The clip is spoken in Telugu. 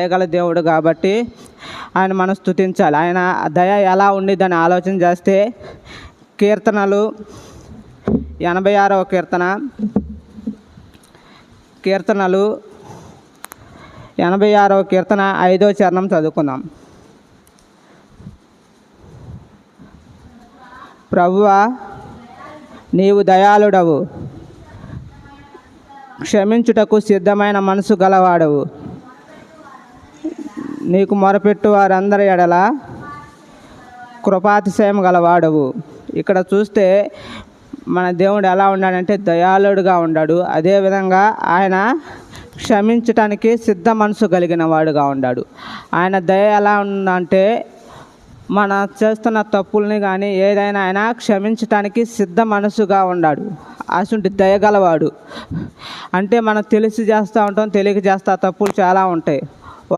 దయగల దేవుడు కాబట్టి ఆయన మనం స్తుతించాలి. ఆయన దయ ఎలా ఉండిద్దని ఆలోచన చేస్తే కీర్తనలు 86వ కీర్తనలు 86వ కీర్తన 5వ చరణం చదువుకుందాం. ప్రభువా, నీవు దయాళుడవు, క్షమించుటకు సిద్ధమైన మనసు గలవాడవు, నీకు మొరపెట్టు వారందరి ఎడల కృపాతిశయం గలవాడవు. ఇక్కడ చూస్తే మన దేవుడు ఎలా ఉన్నాడంటే దయాళుడుగా ఉన్నాడు. అదేవిధంగా ఆయన క్షమించటానికి సిద్ధ మనసు కలిగిన వాడుగా ఉన్నాడు. ఆయన దయ ఎలా ఉందంటే మన చేస్తున్న తప్పుల్ని కానీ ఏదైనా ఆయన క్షమించటానికి సిద్ధ మనసుగా ఉన్నాడు. అటువంటి దయగలవాడు. అంటే మనం తెలిసి చేస్తూ ఉంటాం, తెలియక చేస్తా తప్పులు చాలా ఉంటాయి.